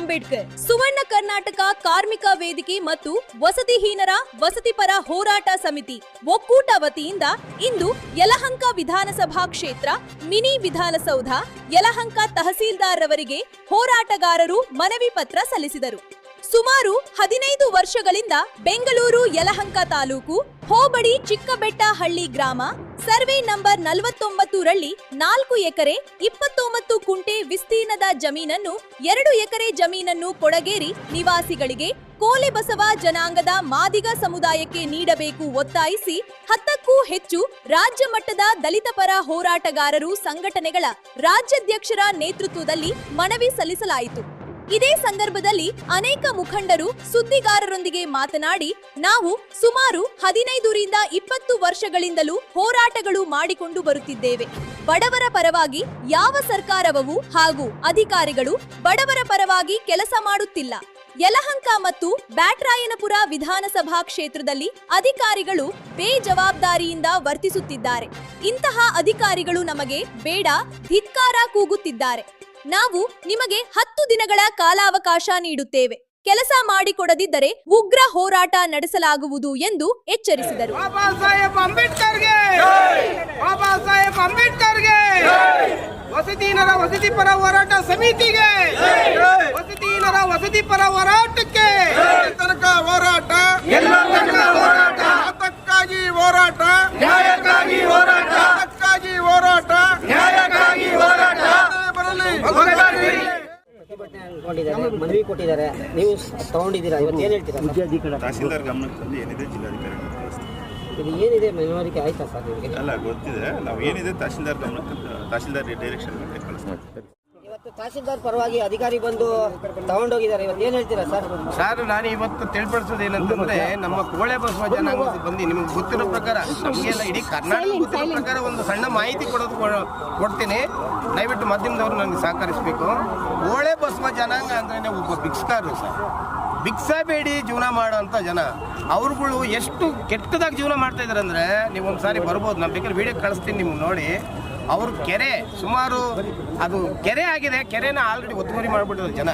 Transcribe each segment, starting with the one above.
ಅಂಬೇಡ್ಕರ್. ಸುವರ್ಣ ಕರ್ನಾಟಕ ಕಾರ್ಮಿಕ ವೇದಿಕೆ ಮತ್ತು ವಸತಿಹೀನರ ವಸತಿಪರ ಹೋರಾಟ ಸಮಿತಿ ಒಕ್ಕೂಟ ವತಿಯಿಂದ ಇಂದು ಯಲಹಂಕ ವಿಧಾನಸಭಾ ಕ್ಷೇತ್ರ ಮಿನಿ ವಿಧಾನಸೌಧ ಯಲಹಂಕ ತಹಸೀಲ್ದಾರ್ ರವರಿಗೆ ಹೋರಾಟಗಾರರು ಮನವಿ ಪತ್ರ ಸಲ್ಲಿಸಿದರು. ಸುಮಾರು 15 ವರ್ಷಗಳಿಂದ ಬೆಂಗಳೂರು ಯಲಹಂಕ ತಾಲೂಕು ಹೋಬಳಿ ಚಿಕ್ಕಬೆಟ್ಟಹಳ್ಳಿ ಗ್ರಾಮ ಸರ್ವೆ ನಂಬರ್ 49 ರಲ್ಲಿ 4 ಎಕರೆ 29 ಕುಂಟೆ ವಿಸ್ತೀರ್ಣದ ಜಮೀನನ್ನು 2 ಎಕರೆ ಜಮೀನನ್ನು ಕೊಡಗೇರಿ ನಿವಾಸಿಗಳಿಗೆ ಕೋಲೆಬಸವ ಜನಾಂಗದ ಮಾದಿಗ ಸಮುದಾಯಕ್ಕೆ ನೀಡಬೇಕು ಒತ್ತಾಯಿಸಿ 10ಕ್ಕೂ ಹೆಚ್ಚು ರಾಜ್ಯ ಮಟ್ಟದ ದಲಿತ ಪರ ಹೋರಾಟಗಾರರು ಸಂಘಟನೆಗಳ ರಾಜ್ಯಾಧ್ಯಕ್ಷರ ನೇತೃತ್ವದಲ್ಲಿ ಮನವಿ ಸಲ್ಲಿಸಲಾಯಿತು. ಇದೇ ಸಂದರ್ಭದಲ್ಲಿ ಅನೇಕ ಮುಖಂಡರು ಸುದ್ದಿಗಾರರೊಂದಿಗೆ ಮಾತನಾಡಿ, ನಾವು ಸುಮಾರು 15 ರಿಂದ 20 ವರ್ಷಗಳಿಂದಲೂ ಹೋರಾಟಗಳು ಮಾಡಿಕೊಂಡು ಬರುತ್ತಿದ್ದೇವೆ. ಬಡವರ ಪರವಾಗಿ ಯಾವ ಸರ್ಕಾರವೂ ಹಾಗೂ ಅಧಿಕಾರಿಗಳು ಬಡವರ ಪರವಾಗಿ ಕೆಲಸ ಮಾಡುತ್ತಿಲ್ಲ. ಯಲಹಂಕ ಮತ್ತು ಬ್ಯಾಟರಾಯನಪುರ ವಿಧಾನಸಭಾ ಕ್ಷೇತ್ರದಲ್ಲಿ ಅಧಿಕಾರಿಗಳು ಬೇಜವಾಬ್ದಾರಿಯಿಂದ ವರ್ತಿಸುತ್ತಿದ್ದಾರೆ. ಇಂತಹ ಅಧಿಕಾರಿಗಳು ನಮಗೆ ಬೇಡ, ಧಿಕ್ಕಾರ ಕೂಗುತ್ತಿದ್ದಾರೆ. ನಾವು ನಿಮಗೆ 10 ದಿನಗಳ ಕಾಲಾವಕಾಶ ನೀಡುತ್ತೇವೆ. ಕೆಲಸ ಮಾಡಿಕೊಡದಿದ್ದರೆ ಉಗ್ರ ಹೋರಾಟ ನಡೆಸಲಾಗುವುದು ಎಂದು ಎಚ್ಚರಿಸಿದರು. ಬಾಬಾ ಸಾಹೇಬ್ ಅಂಬೇಡ್ಕರ್ಗೆ ಬಾಬಾ ಸಾಹೇಬ್ ಅಂಬೇಡ್ಕರ್ಗೆ ವಸತಿಹೀನರ ವಸತಿಪರ ಹೋರಾಟ ಸಮಿತಿಗೆ ವಸತಿಹೀನರ ವಸತಿಪರ ಹೋರಾಟಕ್ಕೆ ತನಕ ಹೋರಾಟ ಅದಕ್ಕಾಗಿ ಹೋರಾಟ ನ್ಯಾಯಕ್ಕಾಗಿ ಹೋರಾಟ ಅದಕ್ಕಾಗಿ ಹೋರಾಟ ನ್ಯಾಯಕ್ಕಾಗಿ ಹೋರಾಟ ಬರಲಿ. ಮನವಿ ಕೊಟ್ಟಿದ್ದಾರೆ, ನೀವು ತಗೊಂಡಿದ್ದೀರಾ, ಇವತ್ತು ಏನ್ ಹೇಳ್ತೀರಾ? ತಹಸೀಲ್ದಾರ್ ಗಮನಕ್ಕೆ ತಂದು ಏನಿದೆ ಜಿಲ್ಲಾಧಿಕಾರಿ ಇದು ಏನಿದೆ ಮನವರಿಕೆ ಆಯ್ತಾ ಸರ್ ನಿಮಗೆ? ಎಲ್ಲ ಗೊತ್ತಿದೆ. ನಾವು ಏನಿದೆ ತಹಸೀಲ್ದಾರ್ ಗಮನಕ್ಕೆ ತಹಸೀಲ್ದಾರ್ ಡೈರೆಕ್ಷನ್ ಕಳಿಸ್ತೀವಿ. ಇವತ್ತು ತಹಸೀಲ್ದಾರ್ ಪರವಾಗಿ ಅಧಿಕಾರಿ ಬಂದು ತಗೊಂಡೋಗಿದ್ದಾರೆ, ಇವತ್ತು ಏನ್ ಹೇಳ್ತೀರಾ ಸರ್? ಸರ್, ನಾನು ಇವತ್ತು ತಿಳಿಪಡಿಸೋದು ಏನಂತಂದ್ರೆ, ನಮ್ಮ ಕೋಳೆ ಬಸವ ಜನಾಂಗದ ಬಂದು ನಿಮಗೆ ಗೊತ್ತಿರೋ ಪ್ರಕಾರ, ನಮಗೆಲ್ಲ ಇಡೀ ಕರ್ನಾಟಕ ಗೊತ್ತಿರೋ ಪ್ರಕಾರ ಒಂದು ಸಣ್ಣ ಮಾಹಿತಿ ಕೊಡ್ತೀನಿ. ದಯವಿಟ್ಟು ಮಾಧ್ಯಮದವರು ನನಗೆ ಸಹಕರಿಸಬೇಕು. ಕೋಳೆ ಬಸವ ಜನಾಂಗ ಅಂದ್ರೆ ಒಬ್ಬ ಭಿಕ್ಷುಕರು ಸರ್. ಭಿಕ್ಷಾ ಬೇಡಿ ಜೀವನ ಮಾಡೋಂಥ ಜನ. ಅವ್ರುಗಳು ಎಷ್ಟು ಕೆಟ್ಟದಾಗಿ ಜೀವನ ಮಾಡ್ತಾ ಇದಾರೆ ಅಂದ್ರೆ, ನೀವು ಒಂದ್ಸಾರಿ ಬರ್ಬೋದು, ನಾನು ಬೇಕಾದ್ರೆ ವಿಡಿಯೋ ಕಳಿಸ್ತೀನಿ ನಿಮ್ಗೆ ನೋಡಿ. ಅವ್ರ ಕೆರೆ ಸುಮಾರು ಅದು ಕೆರೆ ಆಗಿದೆ, ಕೆರೆನ ಆಲ್ರೆಡಿ ಒತ್ತುವರಿ ಮಾಡಿಬಿಟ್ಟಿದ್ರು ಜನ.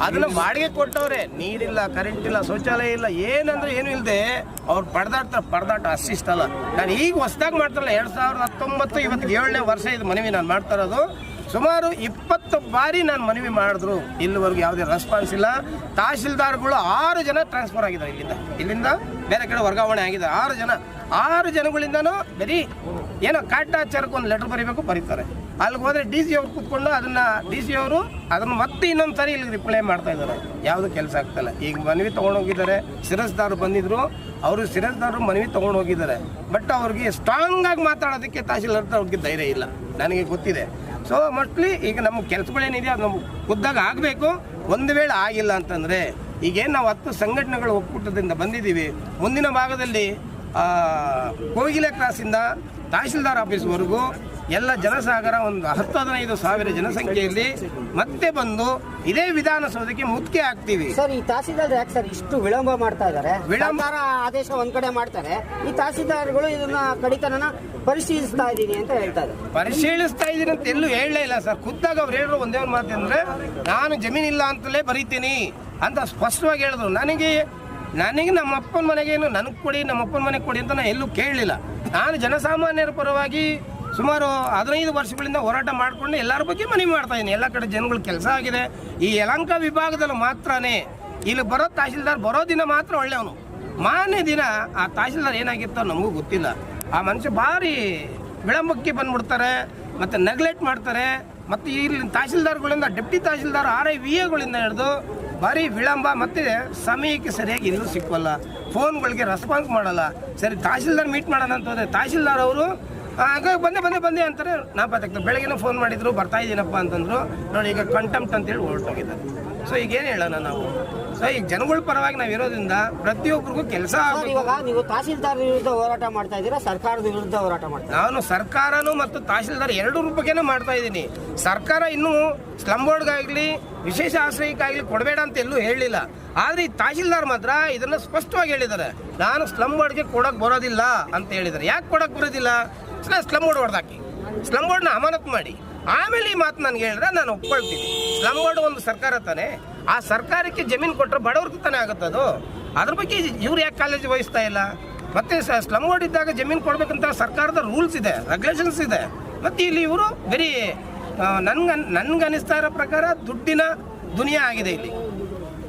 ಅದನ್ನ ಬಾಡಿಗೆ ಕೊಟ್ಟವ್ರೆ, ನೀರಿಲ್ಲ, ಕರೆಂಟ್ ಇಲ್ಲ, ಶೌಚಾಲಯ ಇಲ್ಲ, ಏನಂದ್ರೆ ಏನು ಇಲ್ಲದೆ ಅವ್ರು ಪರದಾಟ ಅಷ್ಟಿಷ್ಟಲ್ಲ. ನಾನು ಈಗ ಹೊಸದಾಗಿ ಮಾಡ್ತಾರಲ್ಲ 2019 ಇವತ್ತು 7ನೇ ವರ್ಷ ಇದು ಮನವಿ ನಾನು ಮಾಡ್ತಾ ಇರೋದು. ಸುಮಾರು 20 ಬಾರಿ ನಾನು ಮನವಿ ಮಾಡಿದ್ರು, ಇಲ್ಲಿವರೆಗೂ ಯಾವುದೇ ರೆಸ್ಪಾನ್ಸ್ ಇಲ್ಲ. ತಹಸೀಲ್ದಾರ್ಗಳು 6 ಜನ ಟ್ರಾನ್ಸ್ಫರ್ ಆಗಿದ್ದಾರೆ, ಇಲ್ಲಿಂದ ಬೇರೆ ಕಡೆ ವರ್ಗಾವಣೆ ಆಗಿದೆ. 6 ಜನಗಳಿಂದನೂ ಬರೀ ಏನೋ ಕಾಟಾಚಾರಕ್ಕೆ ಒಂದು ಲೆಟರ್ ಬರೀತಾರೆ. ಅಲ್ಲಿಗೆ ಹೋದರೆ DC ಅವ್ರು ಕೂತ್ಕೊಂಡು DC ಅವರು ಅದನ್ನು ಮತ್ತೆ ಇನ್ನೊಂದು ಸರಿ ಇಲ್ಲಿಗೆ ರಿಪ್ಲೈ ಮಾಡ್ತಾ ಇದ್ದಾರೆ. ಯಾವುದು ಕೆಲಸ ಆಗ್ತಾಯಿಲ್ಲ. ಈಗ ಮನವಿ ತೊಗೊಂಡೋಗಿದ್ದಾರೆ, ಶಿರಸ್ದಾರರು ಬಂದಿದ್ರು, ಅವರು ಶಿರಸ್ದಾರರು ಮನವಿ ತೊಗೊಂಡೋಗಿದ್ದಾರೆ. ಬಟ್ ಅವ್ರಿಗೆ ಸ್ಟ್ರಾಂಗ್ ಆಗಿ ಮಾತಾಡೋದಕ್ಕೆ ತಹಸೀಲ್ದಾರ್ ಅವ್ರಿಗೆ ಧೈರ್ಯ ಇಲ್ಲ, ನನಗೆ ಗೊತ್ತಿದೆ. ಸೊ ಮೋಸ್ಟ್ಲಿ ಈಗ ನಮ್ಮ ಕೆಲಸಗಳೇನಿದೆ ಅದು ನಮ್ಗೆ ಖುದ್ದಾಗ ಆಗಬೇಕು. ಒಂದು ವೇಳೆ ಆಗಿಲ್ಲ ಅಂತಂದರೆ, ಈಗೇನು ನಾವು 10 ಸಂಘಟನೆಗಳ ಒಕ್ಕೂಟದಿಂದ ಬಂದಿದ್ದೀವಿ, ಮುಂದಿನ ಭಾಗದಲ್ಲಿ ಕೋಗಿಲೆ ಕ್ರಾಸಿಂದ ತಹಸೀಲ್ದಾರ್ ಆಫೀಸ್ವರೆಗೂ ಎಲ್ಲ ಜನಸಾಗರ ಒಂದು 10-15 ಸಾವಿರ ಜನಸಂಖ್ಯೆಯಲ್ಲಿ ಮತ್ತೆ ಬಂದು ಇದೇ ವಿಧಾನಸೌಧಕ್ಕೆ ಮುತ್ತಿಗೆ ಹಾಕ್ತೀವಿ. ಸರ್, ಈ ತಹಸೀಲ್ದಾರ್ ಯಾಕೆ ಸರ್ ಇಷ್ಟು ವಿಳಂಬ ಮಾಡ್ತಾ ಇದ್ದಾರೆ? ವಿಳಂಬ ಆದೇಶ ಒಂದ್ ಕಡೆ ಮಾಡ್ತಾರೆ, ಈ ತಹಸೀಲ್ದಾರ್ಗಳು ಇದನ್ನ ಕಡಿತನ ಪರಿಶೀಲಿಸ್ತಾ ಇದ್ದೀನಿ ಅಂತ ಹೇಳ್ತಾ ಇದ್ದಾರೆ. ಪರಿಶೀಲಿಸ್ತಾ ಇದ್ದೀನಿ ಅಂತ ಎಲ್ಲೂ ಹೇಳಲೇ ಇಲ್ಲ ಸರ್. ಖುದ್ದಾಗ ಅವ್ರು ಹೇಳಿದ್ರು ಒಂದೇ ಒಂದು ಮಾತು ಅಂದ್ರೆ, ನಾನು ಜಮೀನಿಲ್ಲ ಅಂತಲೇ ಬರೀತೀನಿ ಅಂತ ಸ್ಪಷ್ಟವಾಗಿ ಹೇಳಿದ್ರು. ನನಗೆ ನಮ್ಮ ಅಪ್ಪನ ಮನೆಗೇನು ನನಗೆ ಕೊಡಿ, ನಮ್ಮ ಅಪ್ಪನ ಮನೆಗೆ ಕೊಡಿ ಅಂತ ನಾನು ಎಲ್ಲೂ ಕೇಳಲಿಲ್ಲ. ನಾನು ಜನಸಾಮಾನ್ಯರ ಪರವಾಗಿ ಸುಮಾರು 15 ವರ್ಷಗಳಿಂದ ಹೋರಾಟ ಮಾಡಿಕೊಂಡು ಎಲ್ಲರ ಬಗ್ಗೆ ಮನವಿ ಮಾಡ್ತಾ ಇದ್ದೀನಿ. ಎಲ್ಲ ಕಡೆ ಜನಗಳ ಕೆಲಸ ಆಗಿದೆ. ಈ ಯಲಹಂಕ ವಿಭಾಗದಲ್ಲಿ ಮಾತ್ರನೇ ಇಲ್ಲಿ ಬರೋ ತಹಸೀಲ್ದಾರ್ ಬರೋ ದಿನ ಮಾತ್ರ ಒಳ್ಳೆಯವನು. ಮಾರನೇ ದಿನ ಆ ತಹಸೀಲ್ದಾರ್ ಏನಾಗಿತ್ತೋ ನಮಗೂ ಗೊತ್ತಿಲ್ಲ. ಆ ಮನುಷ್ಯ ಭಾರಿ ವಿಳಂಬಕ್ಕೆ ಬಂದ್ಬಿಡ್ತಾರೆ, ಮತ್ತು ನೆಗ್ಲೆಕ್ಟ್ ಮಾಡ್ತಾರೆ. ಮತ್ತು ಇಲ್ಲಿ ತಹಸೀಲ್ದಾರ್ಗಳಿಂದ ಡೆಪ್ಟಿ ತಹಸೀಲ್ದಾರ್ RIVAಗಳಿಂದ ಹಿಡಿದು ಭಾರಿ ವಿಳಂಬ, ಮತ್ತು ಸಮಯಕ್ಕೆ ಸರಿಯಾಗಿ ಎಲ್ಲೂ ಸಿಕ್ಕಲ್ಲ. ಫೋನ್ಗಳಿಗೆ ರೆಸ್ಪಾನ್ಸ್ ಮಾಡಲ್ಲ. ಸರಿ ತಹಸೀಲ್ದಾರ್ ಮೀಟ್ ಮಾಡೋಣ ಅಂತಂದರೆ ತಹಸೀಲ್ದಾರ್ ಅವರು ಹಾಗಾಗಿ ಬಂದೆ ಅಂತಾರೆ. ನಾಪತ್ತಾಗ್ತದೆ. ಬೆಳಗ್ಗೆನೂ ಫೋನ್ ಮಾಡಿದ್ರು, ಬರ್ತಾ ಇದ್ದೀನಪ್ಪ ಅಂತಂದ್ರು. ನೋಡಿ ಈಗ ಕಂಟೆಂಪ್ಟ್ ಅಂತೇಳಿ ಹೊರಟೋಗಿದ್ದಾರೆ. ಸೊ ಈಗೇನು ಹೇಳೋಣ ನಾವು? ಸೊ ಈಗ ಜನಗಳ ಪರವಾಗಿ ನಾವು ಇರೋದ್ರಿಂದ ಪ್ರತಿಯೊಬ್ಬರಿಗೂ ಕೆಲಸ. ಇವಾಗ ನೀವು ತಹಸೀಲ್ದಾರ್ ವಿರುದ್ಧ ಹೋರಾಟ ಮಾಡ್ತಾ ಇದ್ದೀರಾ, ಸರ್ಕಾರದ ವಿರುದ್ಧ ಹೋರಾಟ ಮಾಡ್ತಾ? ನಾನು ಸರ್ಕಾರನೂ ಮತ್ತು ತಹಸೀಲ್ದಾರ್ 2 ರೂಪಕ್ಕೇನೆ ಮಾಡ್ತಾ ಇದ್ದೀನಿ. ಸರ್ಕಾರ ಇನ್ನೂ ಸ್ಲಮ್ ಬೋರ್ಡ್ಗಾಗಲಿ ವಿಶೇಷ ಆಶ್ರಯಕ್ಕಾಗಲಿ ಕೊಡಬೇಡ ಅಂತ ಎಲ್ಲೂ ಹೇಳಲಿಲ್ಲ. ಆದರೆ ಈ ತಹಸೀಲ್ದಾರ್ ಮಾತ್ರ ಇದನ್ನು ಸ್ಪಷ್ಟವಾಗಿ ಹೇಳಿದ್ದಾರೆ, ನಾನು ಸ್ಲಮ್ ಬೋರ್ಡ್ಗೆ ಕೊಡೋಕೆ ಬರೋದಿಲ್ಲ ಅಂತ ಹೇಳಿದ್ದಾರೆ. ಯಾಕೆ ಕೊಡೋಕೆ ಬರೋದಿಲ್ಲ? ಸ್ಲಮ್ ಬೋರ್ಡ್ ಹೊಡೆದಾಕಿ, ಸ್ಲಮ್ ಬೋರ್ಡ್ನ ಅಮಾನತು ಮಾಡಿ, ಆಮೇಲೆ ಈ ಮಾತು ನನಗೆ ಹೇಳಿದ್ರೆ ನಾನು ಒಪ್ಕೊಳ್ತೀನಿ. ಸ್ಲಮ್ ಬೋರ್ಡ್ ಒಂದು ಸರ್ಕಾರ ತಾನೆ, ಆ ಸರ್ಕಾರಕ್ಕೆ ಜಮೀನು ಕೊಟ್ಟರೆ ಬಡವ್ರಿಗೆ ತಾನೇ ಆಗುತ್ತೆ ಅದು. ಅದ್ರ ಬಗ್ಗೆ ಇವ್ರು ಯಾಕೆ ಕಾಳಜಿ ವಹಿಸ್ತಾ ಇಲ್ಲ? ಮತ್ತೆ ಸ್ಲಮ್ ಬೋರ್ಡ್ ಇದ್ದಾಗ ಜಮೀನು ಕೊಡ್ಬೇಕಂತ ಸರ್ಕಾರದ ರೂಲ್ಸ್ ಇದೆ, ರೆಗ್ಯುಲೇಷನ್ಸ್ ಇದೆ. ಮತ್ತು ಇಲ್ಲಿ ಇವರು ಬರೀ ನನ್ಗನಿಸ್ತಾ ಇರೋ ಪ್ರಕಾರ ದುಡ್ಡಿನ ದುನಿಯಾ ಆಗಿದೆ. ಇಲ್ಲಿ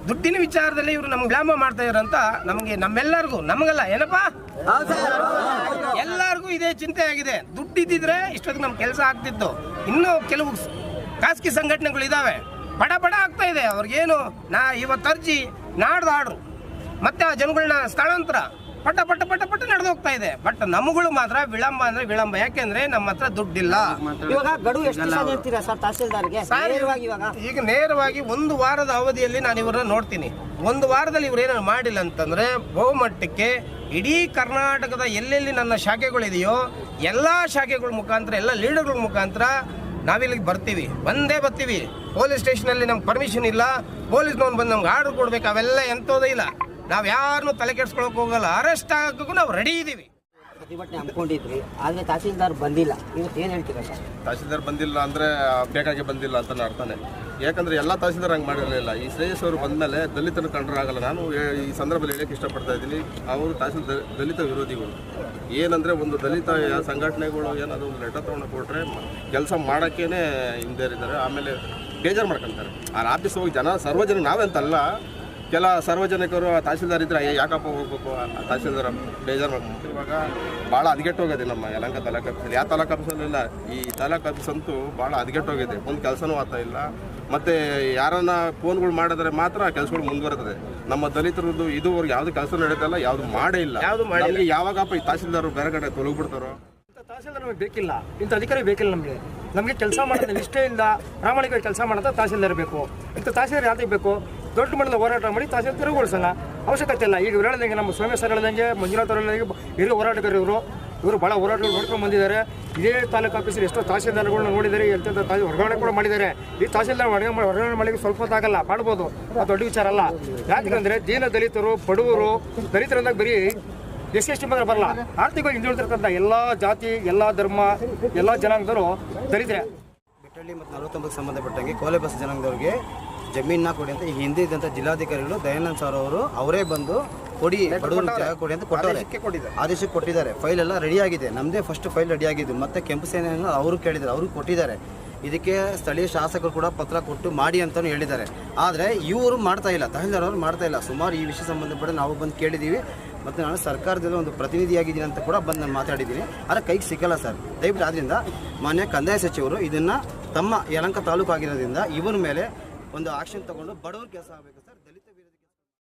ದುಡ್ಡಿನ ವಿಚಾರದಲ್ಲಿ ಇವರು ನಮ್ಗೆ ವಿಳಂಬ ಮಾಡ್ತಾ ಇರೋಂತ ನಮಗೆ ನಮ್ಮೆಲ್ಲರಿಗೂ, ನಮಗಲ್ಲ ಏನಪ್ಪ, ಎಲ್ಲರಿಗೂ ಇದೇ ಚಿಂತೆ ಆಗಿದೆ. ದುಡ್ಡಿದ್ದಿದ್ರೆ ಇಷ್ಟೊತ್ತಿಗೆ ನಮ್ಮ ಕೆಲಸ ಆಗ್ತಿತ್ತು. ಇನ್ನೂ ಕೆಲವು ಖಾಸಗಿ ಸಂಘಟನೆಗಳು ಇದಾವೆ, ಬಡ ಆಗ್ತಾ ಇದೆ ಅವ್ರಿಗೇನು. ಇವತ್ತು ಅರ್ಜಿ ನಾಡ್ದು ಆರ್ಡ್ರು, ಮತ್ತೆ ಆ ಜನಗಳನ್ನ ಸ್ಥಳಾಂತರ ಪಟ್ಟ ನಡೆದು ಹೋಗ್ತಾ ಇದೆ. ಬಟ್ ನಮ್ಮಗಳು ಮಾತ್ರ ವಿಳಂಬ ಅಂದ್ರೆ ವಿಳಂಬ. ಯಾಕೆಂದ್ರೆ ನಮ್ಮ ಹತ್ರ ದುಡ್ಡಿಲ್ಲ. ಇವಾಗ ಗಡುವು ಎಷ್ಟು ದಿವಸ ನೀಡ್ತೀರಾ ಸರ್ ತಹಸೀಲ್ದಾರ್ಗೆ? ಈಗ ನೇರವಾಗಿ 1 ವಾರದ ಅವಧಿಯಲ್ಲಿ ನಾನು ಇವ್ರನ್ನ ನೋಡ್ತೀನಿ. 1 ವಾರದಲ್ಲಿ ಇವ್ರು ಏನಾದ್ರು ಮಾಡಿಲ್ಲ ಅಂತಂದ್ರೆ ಬಹುಮಟ್ಟಕ್ಕೆ ಇಡೀ ಕರ್ನಾಟಕದ ಎಲ್ಲೆಲ್ಲಿ ನನ್ನ ಶಾಖೆಗಳಿದೆಯೋ ಎಲ್ಲ ಶಾಖೆಗಳ ಮುಖಾಂತರ, ಎಲ್ಲ ಲೀಡರ್ಗಳ ಮುಖಾಂತರ ನಾವಿಲ್ಲಿಗೆ ಬರ್ತೀವಿ, ಬಂದೇ ಬರ್ತೀವಿ. ಪೊಲೀಸ್ ಸ್ಟೇಷನಲ್ಲಿ ನಮ್ಗೆ ಪರ್ಮಿಷನ್ ಇಲ್ಲ, ಪೊಲೀಸ್ನವ್ನು ಬಂದು ನಮ್ಗೆ ಆರ್ಡರ್ ಕೊಡ್ಬೇಕು, ಅವೆಲ್ಲ ಎಂತೋದೇ ಇಲ್ಲ. ನಾವು ಯಾರನ್ನೂ ತಲೆ ಕೆಡ್ಸ್ಕೊಳಕ್ ಹೋಗಲ್ಲ. ಅರೆಸ್ಟ್ ಆಗೋಕ್ಕೂ ನಾವು ರೆಡಿ ಇದ್ದೀವಿ. ಪ್ರತಿಭಟನೆ ಹಮ್ಮಿಕೊಂಡಿದ್ರಿ, ಆದರೆ ತಹಸೀಲ್ದಾರ್ ಬಂದಿಲ್ಲ. ಇವತ್ತು ಏನು ಹೇಳ್ತೀರಾ ಸರ್? ತಹಸೀಲ್ದಾರ್ ಬಂದಿಲ್ಲ ಅಂದರೆ ಬೇಕಾಗಿ ಬಂದಿಲ್ಲ ಅಂತ ಅರ್ಥನೇ. ಯಾಕಂದರೆ ಎಲ್ಲ ತಹಸೀಲ್ದಾರ್ ಹಂಗೆ ಮಾಡಿರಲಿಲ್ಲ. ಈ ಶ್ರೇಯಸ್ ಅವರು ಬಂದಮೇಲೆ ದಲಿತರು ಕಂಡ್ರಾಗಲ್ಲ. ನಾನು ಈ ಸಂದರ್ಭದಲ್ಲಿ ಹೇಳಕ್ಕೆ ಇಷ್ಟಪಡ್ತಾ ಇದ್ದೀನಿ, ಅವರು ತಹಸೀಲ್ದಾರ್ ದಲಿತ ವಿರೋಧಿಗಳು. ಏನಂದರೆ ಒಂದು ದಲಿತ ಸಂಘಟನೆಗಳು ಏನಾದರೂ ಒಂದು ಲೆಟರ್ ತೊಗೊಂಡು ಕೊಟ್ಟರೆ ಕೆಲಸ ಮಾಡೋಕ್ಕೇ ಹಿಂದೇರಿದ್ದಾರೆ. ಆಮೇಲೆ ಬೇಜಾರು ಮಾಡ್ಕೊತಾರೆ. ಆ ಆಫೀಸ್ ಹೋಗಿ ಸರ್ವಜನ ನಾವಂತಲ್ಲ, ಕೆಲ ಸಾರ್ವಜನಿಕರು ತಹಸೀಲ್ದಾರ್ ಇದ್ರೆ ಯಾಕಪ್ಪ ಹೋಗ್ಬೇಕು, ತಹಸೀಲ್ದಾರ್ ಬೇಜಾರು ಮಾಡ್ಕೊಂಡು ಇವಾಗ ಭಾಳ ಹದಗೆಟ್ಟೋಗಿದೆ ನಮ್ಮ ಯಲಹಂಕ ತಾಲೂಕು ಆಫೀಸಲ್ಲಿ. ಯಾವ ತಾಲೂಕು ಆಫೀಸಲ್ಲಿಲ್ಲ, ಈ ತಾಲೂಕು ಆಫೀಸ್ ಅಂತೂ ಭಾಳ ಹದಗೆಟ್ಟೋಗಿದೆ. ಒಂದು ಕೆಲಸನೂ ಆಗ್ತಾ ಇಲ್ಲ. ಮತ್ತು ಯಾರನ್ನ ಫೋನ್ಗಳು ಮಾಡಿದ್ರೆ ಮಾತ್ರ ಕೆಲಸಗಳು ಮುಂದುವರೆತದೆ. ನಮ್ಮ ದಲಿತರದ್ದು ಇದುವರೆಗೆ ಯಾವುದು ಕೆಲಸ ನಡೀತಲ್ಲ, ಯಾವುದು ಮಾಡೇ ಇಲ್ಲ. ನಮಗೆ ಯಾವಾಗಪ್ಪ ಈ ತಹಸೀಲ್ದಾರ್ ಬೇರೆ ಕಡೆ ತೊಲಗ್ಬಿಡ್ತಾರೋ. ತಹಸೀಲ್ದಾರ್ ನಮಗೆ ಬೇಕಿಲ್ಲ, ಇಂಥ ಅಧಿಕಾರಿ ಬೇಕಿಲ್ಲ. ನಮಗೆ ಕೆಲಸ ಮಾಡೋದು ನಿಷ್ಠೆಯಿಂದ ಪ್ರಾಮಾಣಿಕವಾಗಿ ಕೆಲಸ ಮಾಡೋದು ತಹಸೀಲ್ದಾರ್ ಬೇಕು. ಇಂಥ ತಹಸೀಲ್ದಾರ್ ಯಾವ್ದಕ್ಕೆ ಬೇಕು? ದೊಡ್ಡ ಮಟ್ಟದ ಹೋರಾಟ ಮಾಡಿ ತಹಸೀಲ್ದಾರ್ ತೆರವುಗೊಳಿಸೋಣ, ಅವಶ್ಯಕತೆ ಇಲ್ಲ. ಈಗ ಹೇಳ್ದಂಗೆ ನಮ್ಮ ಸೋಮೇಶ್ ಸರ್ ಹೇಳ್ದಂಗೆ, ಮಂಜುನಾಥ್ ಅವರು ಹೇಳ್ದಂಗೆ ಹಿರಿಯ ಹೋರಾಟಗಾರರು ಇವರು ಭಾಳ ಹೋರಾಟಗಳು ನೋಡ್ಕೊಂಡು ಬಂದಿದ್ದಾರೆ. ಇದೇ ತಾಲೂಕು ಆಫೀಸಲ್ಲಿ ಎಷ್ಟೋ ತಹಸೀಲ್ದಾರ್ಗಳನ್ನ ನೋಡಿದ್ದಾರೆ, ಎಂತೆಂಥ ವರ್ಗಾವಣೆ ಕೂಡ ಮಾಡಿದ್ದಾರೆ. ಈ ತಹಸೀಲ್ದಾರ್ ವರ್ಗಾವಣೆ ಮಾಡಲಿಕ್ಕೆ ಸ್ವಲ್ಪ ಹೊತ್ತಾಗಲ್ಲ, ಮಾಡ್ಬೋದು, ಅದು ದೊಡ್ಡ ವಿಚಾರ ಅಲ್ಲ. ಯಾಕಂದರೆ ದೀನ ದಲಿತರು, ಬಡವರು, ದಲಿತರಂದಾಗ ಬರೀ SC/ST ಮಾತ್ರ ಬರಲ್ಲ, ಆರ್ಥಿಕವಾಗಿ ಹಿಂದುಳಿದಿರ್ತಕ್ಕಂಥ ಎಲ್ಲ ಜಾತಿ, ಎಲ್ಲ ಧರ್ಮ, ಎಲ್ಲ ಜನಾಂಗದವರು ದಲಿತರೆ. ಬೆಟ್ಟಳ್ಳಿ ಮತ್ತು 49ಕ್ಕೆ ಸಂಬಂಧಪಟ್ಟಂಗೆ ಕೋಲೆ ಬಸ್ ಜನಾಂಗದವ್ರಿಗೆ ಜಮೀನನ್ನ ಕೊಡಿ ಅಂತ ಈ ಹಿಂದೆ ಇದ್ದಂಥ ಜಿಲ್ಲಾಧಿಕಾರಿಗಳು ದಯಾನಂದ್ ಸರ್ ಅವರು ಅವರೇ ಬಂದು ಕೊಡಿ, ಬಡವರು ಜಾಗ ಕೊಡಿ ಅಂತ ಆದೇಶಕ್ಕೆ ಕೊಟ್ಟಿದ್ದಾರೆ. ಫೈಲ್ ಎಲ್ಲ ರೆಡಿ ಆಗಿದೆ. ನಮ್ಮದೇ ಫಸ್ಟ್ ಫೈಲ್ ರೆಡಿ ಆಗಿದ್ದು. ಮತ್ತು ಕೆಂಪು ಸೇನೆಯನ್ನು ಅವರು ಕೇಳಿದ್ದಾರೆ, ಅವರು ಕೊಟ್ಟಿದ್ದಾರೆ. ಇದಕ್ಕೆ ಸ್ಥಳೀಯ ಶಾಸಕರು ಕೂಡ ಪತ್ರ ಕೊಟ್ಟು ಮಾಡಿ ಅಂತಲೂ ಹೇಳಿದ್ದಾರೆ. ಆದರೆ ಇವರು ಮಾಡ್ತಾ ಇಲ್ಲ, ತಹಸೀಲ್ದಾರ್ ಅವರು ಮಾಡ್ತಾ ಇಲ್ಲ. ಸುಮಾರು ಈ ವಿಷಯ ಸಂಬಂಧಪಟ್ಟ ನಾವು ಬಂದು ಕೇಳಿದ್ದೀವಿ. ಮತ್ತು ನಾನು ಸರ್ಕಾರದಲ್ಲಿ ಒಂದು ಪ್ರತಿನಿಧಿಯಾಗಿದ್ದೀನಿ ಅಂತ ಕೂಡ ಬಂದು ನಾನು ಮಾತಾಡಿದ್ದೀನಿ. ಆದರೆ ಕೈಗೆ ಸಿಕ್ಕಲ್ಲ ಸರ್. ದಯವಿಟ್ಟು ಆದ್ದರಿಂದ ಮಾನ್ಯ ಕಂದಾಯ ಸಚಿವರು ಇದನ್ನು ತಮ್ಮ ಯಲಹಂಕ ತಾಲೂಕು ಆಗಿರೋದ್ರಿಂದ ಇವರ ಮೇಲೆ ಒಂದು ಆಕ್ಷನ್ ತಗೊಂಡು ಬಡವ್ರ ಕೆಲಸ ಆಗಬೇಕು ಸರ್.